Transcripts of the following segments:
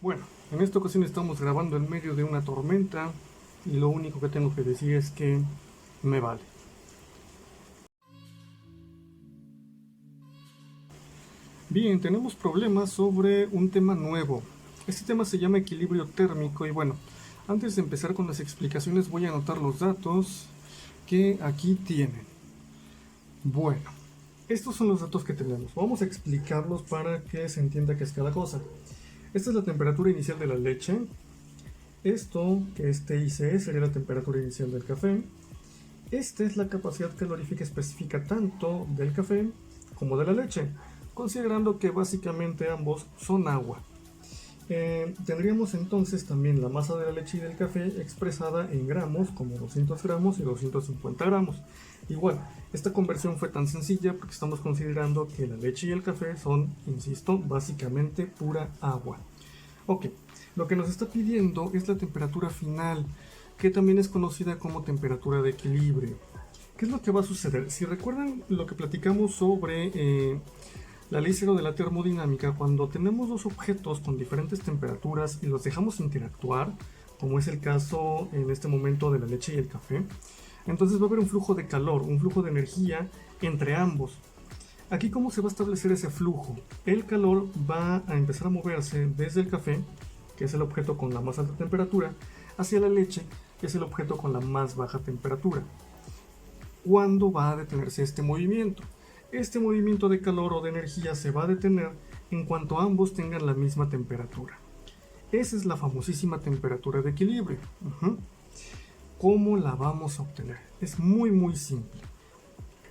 Bueno, en esta ocasión estamos grabando en medio de una tormenta y lo único que tengo que decir es que me vale. Bien, tenemos problemas sobre un tema nuevo. Este tema se llama equilibrio térmico y bueno, antes de empezar con las explicaciones voy a anotar los datos que aquí tienen. Bueno, estos son los datos que tenemos. Vamos a explicarlos para que se entienda qué es cada cosa. Esta es la temperatura inicial de la leche. Esto, que es TIC, sería la temperatura inicial del café. Esta es la capacidad calorífica específica tanto del café como de la leche, considerando que básicamente ambos son agua. Tendríamos entonces también la masa de la leche y del café expresada en gramos, como 200 gramos y 250 gramos. Igual, esta conversión fue tan sencilla porque estamos considerando que la leche y el café son, insisto, básicamente pura agua. Ok, lo que nos está pidiendo es la temperatura final, que también es conocida como temperatura de equilibrio. ¿Qué es lo que va a suceder? Si recuerdan lo que platicamos sobre la ley cero de la termodinámica, cuando tenemos dos objetos con diferentes temperaturas y los dejamos interactuar, como es el caso en este momento de la leche y el café, entonces va a haber un flujo de calor, un flujo de energía entre ambos. Aquí, ¿cómo se va a establecer ese flujo? El calor va a empezar a moverse desde el café, que es el objeto con la más alta temperatura, hacia la leche, que es el objeto con la más baja temperatura. ¿Cuándo va a detenerse este movimiento? Este movimiento de calor o de energía se va a detener en cuanto ambos tengan la misma temperatura. Esa es la famosísima temperatura de equilibrio. ¿Cómo la vamos a obtener? Es muy simple.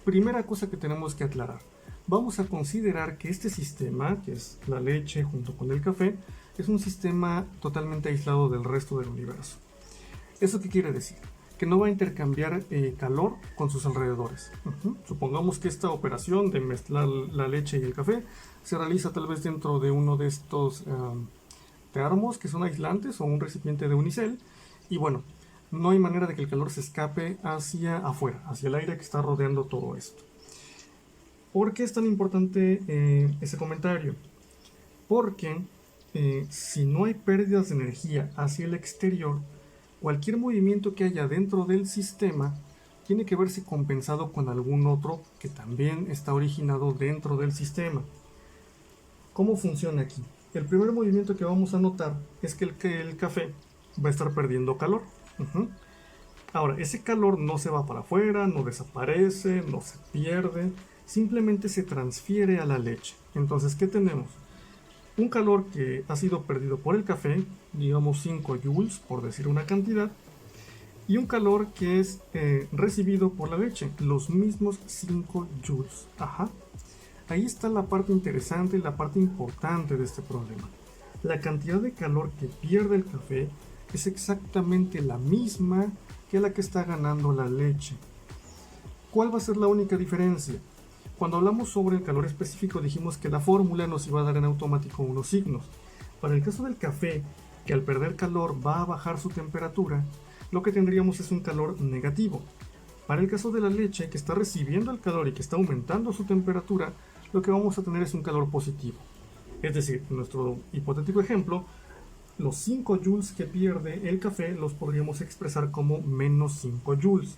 Primera cosa que tenemos que aclarar. Vamos a considerar que este sistema, que es la leche junto con el café, es un sistema totalmente aislado del resto del universo. ¿Eso qué quiere decir? Que no va a intercambiar calor con sus alrededores. Supongamos que esta operación de mezclar la leche y el café se realiza tal vez dentro de uno de estos termos que son aislantes o un recipiente de unicel, y bueno, no hay manera de que el calor se escape hacia afuera, hacia el aire que está rodeando todo esto. ¿Por qué es tan importante ese comentario? Porque si no hay pérdidas de energía hacia el exterior, cualquier movimiento que haya dentro del sistema tiene que verse compensado con algún otro que también está originado dentro del sistema. ¿Cómo funciona aquí? El primer movimiento que vamos a notar es que el café va a estar perdiendo calor. Ahora, ese calor no se va para afuera, no desaparece, no se pierde, simplemente se transfiere a la leche. Entonces, ¿qué tenemos? Un calor que ha sido perdido por el café, digamos 5 joules, por decir una cantidad, y un calor que es recibido por la leche, los mismos 5 joules. Ahí está la parte interesante y la parte importante de este problema. La cantidad de calor que pierde el café es exactamente la misma que la que está ganando la leche. ¿Cuál va a ser la única diferencia? Cuando hablamos sobre el calor específico dijimos que la fórmula nos iba a dar en automático unos signos. Para el caso del café, que al perder calor va a bajar su temperatura, lo que tendríamos es un calor negativo. Para el caso de la leche, que está recibiendo el calor y que está aumentando su temperatura, lo que vamos a tener es un calor positivo. Es decir, en nuestro hipotético ejemplo, los 5 joules que pierde el café los podríamos expresar como menos 5 joules.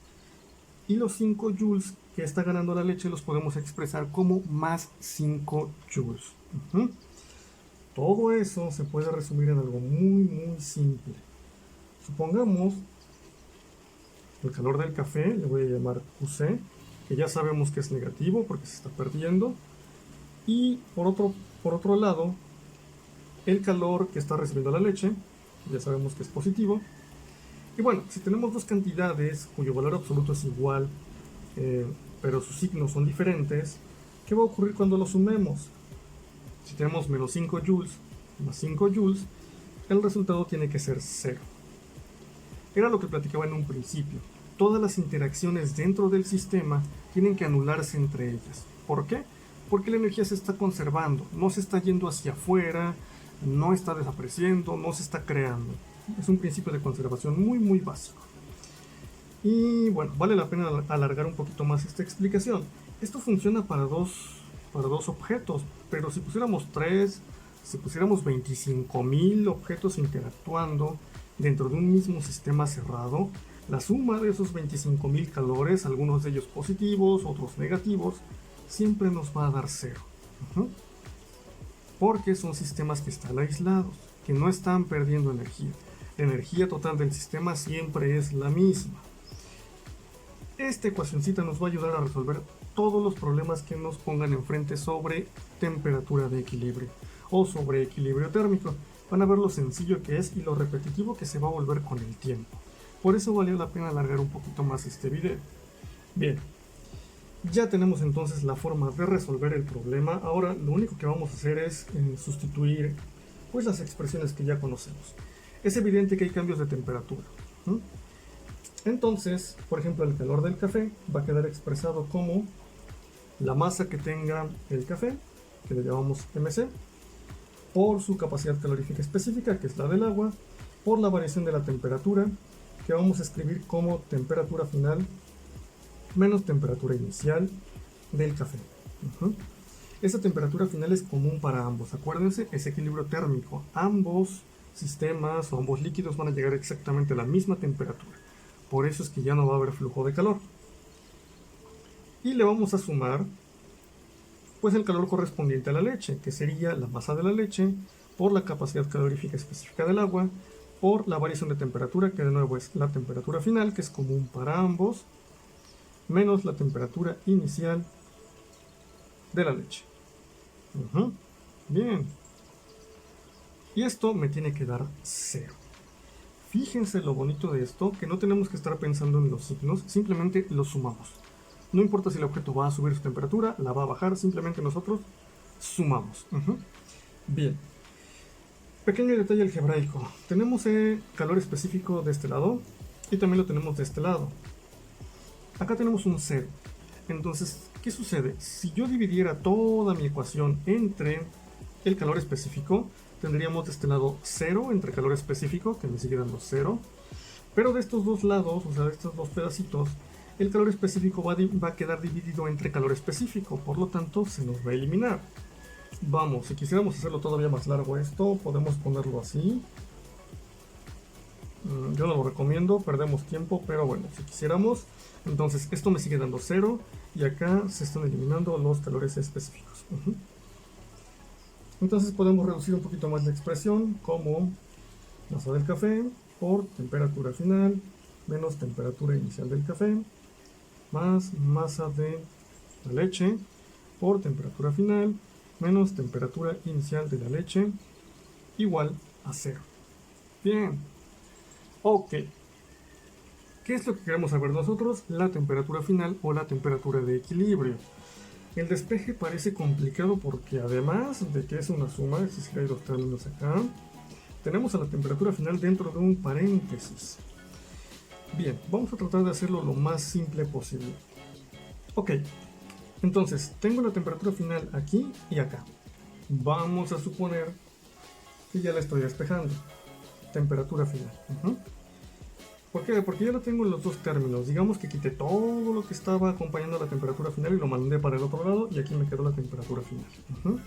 Y los 5 joules que está ganando la leche los podemos expresar como más 5 joules. Todo eso se puede resumir en algo muy simple. Supongamos el calor del café, le voy a llamar QC, que ya sabemos que es negativo porque se está perdiendo. Y por otro lado, el calor que está recibiendo la leche, ya sabemos que es positivo. Y bueno, si tenemos dos cantidades cuyo valor absoluto es igual, pero sus signos son diferentes, ¿qué va a ocurrir cuando los sumemos? Si tenemos menos 5 joules más 5 joules, el resultado tiene que ser 0. Era lo que platicaba en un principio. Todas las interacciones dentro del sistema tienen que anularse entre ellas. ¿Por qué? Porque la energía se está conservando, no se está yendo hacia afuera, no está desapareciendo, no se está creando. Es un principio de conservación muy básico. Y bueno, vale la pena alargar un poquito más esta explicación. Esto funciona para dos objetos, pero si pusiéramos 3, Si pusiéramos 25.000 objetos interactuando dentro de un mismo sistema cerrado, la suma de esos 25.000 calores, algunos de ellos positivos, otros negativos, siempre nos va a dar cero. Porque son sistemas que están aislados, que no están perdiendo energía. La energía total del sistema siempre es la misma. Esta ecuacioncita nos va a ayudar a resolver todos los problemas que nos pongan enfrente sobre temperatura de equilibrio o sobre equilibrio térmico. Van a ver lo sencillo que es y lo repetitivo que se va a volver con el tiempo. Por eso valió la pena alargar un poquito más este video. Bien, ya tenemos entonces la forma de resolver el problema. Ahora lo único que vamos a hacer es sustituir pues las expresiones que ya conocemos. Es evidente que hay cambios de temperatura. Entonces, por ejemplo, el calor del café va a quedar expresado como la masa que tenga el café, que le llamamos MC, por su capacidad calorífica específica, que es la del agua, por la variación de la temperatura, que vamos a escribir como temperatura final menos temperatura inicial del café. Esta temperatura final es común para ambos. Acuérdense, es equilibrio térmico. Ambos sistemas o ambos líquidos van a llegar exactamente a la misma temperatura. Por eso es que ya no va a haber flujo de calor. Y le vamos a sumar pues el calor correspondiente a la leche, que sería la masa de la leche por la capacidad calorífica específica del agua, por la variación de temperatura, que de nuevo es la temperatura final, que es común para ambos, menos la temperatura inicial de la leche. Bien. Y esto me tiene que dar 0. Fíjense lo bonito de esto, que no tenemos que estar pensando en los signos, simplemente los sumamos. No importa si el objeto va a subir su temperatura, la va a bajar, simplemente nosotros sumamos. Bien. Pequeño detalle algebraico. Tenemos calor específico de este lado y también lo tenemos de este lado. Acá tenemos un 0. Entonces, ¿qué sucede? Si yo dividiera toda mi ecuación entre el calor específico, tendríamos de este lado 0 entre calor específico, que me sigue dando 0. Pero de estos dos lados, o sea, de estos dos pedacitos, el calor específico va a quedar dividido entre calor específico, por lo tanto se nos va a eliminar. Vamos, si quisiéramos hacerlo todavía más largo esto, podemos ponerlo así. Yo no lo recomiendo, perdemos tiempo, pero bueno, si quisiéramos, entonces esto me sigue dando 0 y acá se están eliminando los calores específicos. Entonces podemos reducir un poquito más la expresión como masa del café por temperatura final menos temperatura inicial del café más masa de la leche por temperatura final menos temperatura inicial de la leche igual a 0. Bien. Ok. ¿Qué es lo que queremos saber nosotros? La temperatura final o la temperatura de equilibrio. El despeje parece complicado porque además de que es una suma, es decir, hay dos términos acá, tenemos a la temperatura final dentro de un paréntesis. Bien, vamos a tratar de hacerlo lo más simple posible. Ok, entonces tengo la temperatura final aquí y acá. Vamos a suponer que ya la estoy despejando. Temperatura final. ¿Por qué? Porque ya lo tengo en los dos términos. Digamos que quité todo lo que estaba acompañando a la temperatura final y lo mandé para el otro lado y aquí me quedó la temperatura final.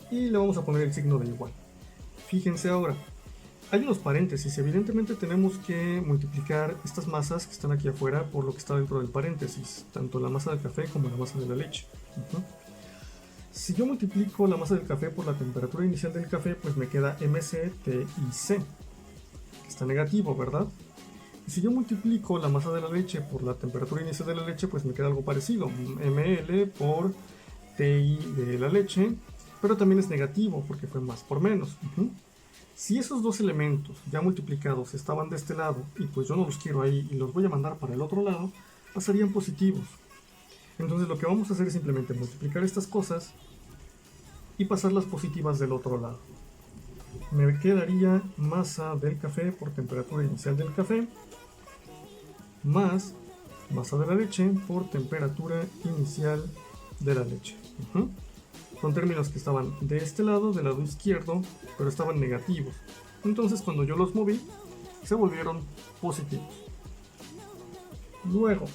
Y le vamos a poner el signo de igual. Fíjense ahora, hay unos paréntesis. Evidentemente tenemos que multiplicar estas masas que están aquí afuera por lo que está dentro del paréntesis, tanto la masa del café como la masa de la leche. Si yo multiplico la masa del café por la temperatura inicial del café, pues me queda MC, T y C, que está negativo, ¿verdad? Y si yo multiplico la masa de la leche por la temperatura inicial de la leche, pues me queda algo parecido, ml por TI de la leche, pero también es negativo porque fue más por menos. Si esos dos elementos ya multiplicados estaban de este lado y pues yo no los quiero ahí y los voy a mandar para el otro lado, pasarían positivos. Entonces lo que vamos a hacer es simplemente multiplicar estas cosas y pasar las positivas del otro lado. Me quedaría masa del café por temperatura inicial del café más masa de la leche por temperatura inicial de la leche. Son términos que estaban de este lado, del lado izquierdo, pero estaban negativos. Entonces cuando yo los moví, se volvieron positivos. Luego,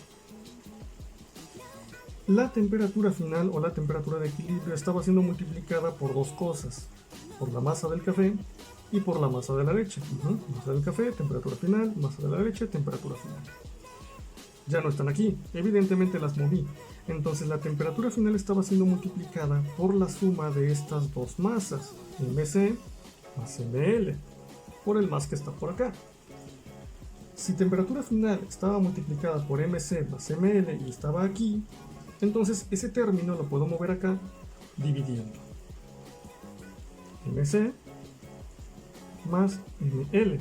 la temperatura final o la temperatura de equilibrio estaba siendo multiplicada por dos cosas. por la masa del café y por la masa de la leche. Masa del café, temperatura final, masa de la leche, temperatura final. Ya no están aquí, evidentemente las moví. Entonces la temperatura final estaba siendo multiplicada por la suma de estas dos masas, MC más ML, por el más que está por acá. Si temperatura final estaba multiplicada por MC más ML y estaba aquí, entonces ese término lo puedo mover acá dividiendo. MC más ML.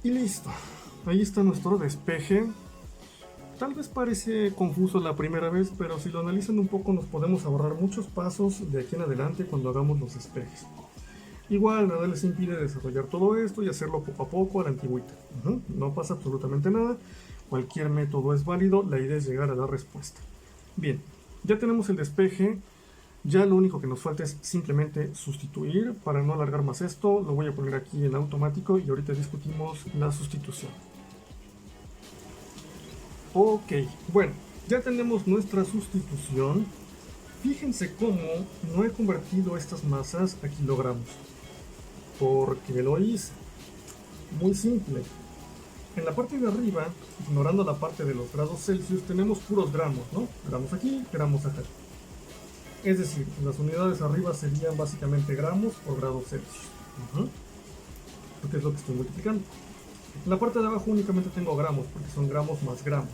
Y listo. Ahí está nuestro despeje. Tal vez parece confuso la primera vez, pero si lo analizan un poco nos podemos ahorrar muchos pasos de aquí en adelante cuando hagamos los despejes. Igual nada les impide desarrollar todo esto y hacerlo poco a poco a la antigüita. No pasa absolutamente nada. Cualquier método es válido, la idea es llegar a la respuesta. Bien, ya tenemos el despeje. Ya lo único que nos falta es simplemente sustituir. Para no alargar más esto, lo voy a poner aquí en automático y ahorita discutimos la sustitución. Ok, bueno, ya tenemos nuestra sustitución. Fíjense cómo no he convertido estas masas a kilogramos. ¿Por qué lo hice? Muy simple. En la parte de arriba, ignorando la parte de los grados Celsius, tenemos puros gramos, ¿no? Gramos aquí, gramos acá. Es decir, las unidades arriba serían básicamente gramos por grados Celsius. Porque es lo que estoy multiplicando. En la parte de abajo únicamente tengo gramos, porque son gramos más gramos.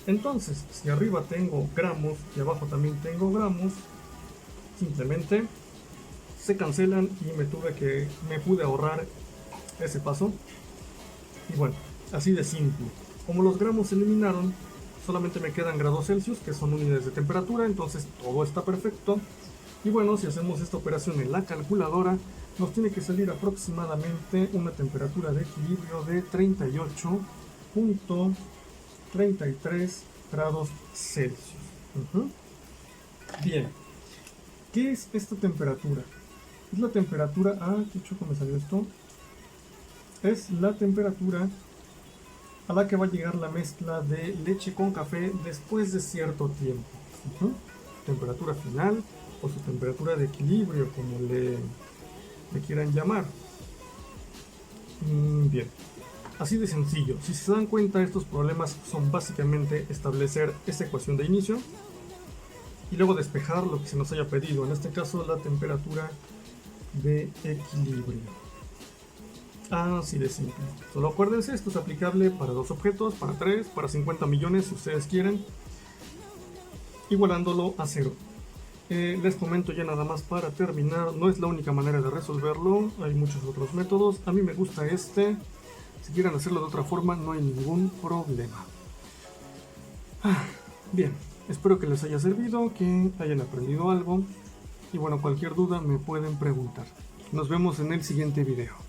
Entonces, si arriba tengo gramos y abajo también tengo gramos, simplemente se cancelan y me pude ahorrar ese paso. Y bueno, así de simple. Como los gramos se eliminaron, solamente me quedan grados Celsius, que son unidades de temperatura, entonces todo está perfecto. Y bueno, si hacemos esta operación en la calculadora, nos tiene que salir aproximadamente una temperatura de equilibrio de 38.33 grados Celsius. Bien, ¿qué es esta temperatura? Es la temperatura, qué choco me salió esto. Es la temperatura a la que va a llegar la mezcla de leche con café después de cierto tiempo. Temperatura final o su temperatura de equilibrio, como le quieran llamar. Bien, así de sencillo. Si se dan cuenta, estos problemas son básicamente establecer esta ecuación de inicio y luego despejar lo que se nos haya pedido, en este caso la temperatura de equilibrio. Así de simple. Solo acuérdense, esto es aplicable para 2 objetos, para 3, para 50 millones si ustedes quieren, igualándolo a 0. Les comento ya nada más para terminar, no es la única manera de resolverlo, hay muchos otros métodos. A mí me gusta este. Si quieren hacerlo de otra forma no hay ningún problema. Bien, espero que les haya servido, que hayan aprendido algo y bueno, cualquier duda me pueden preguntar. Nos vemos en el siguiente video.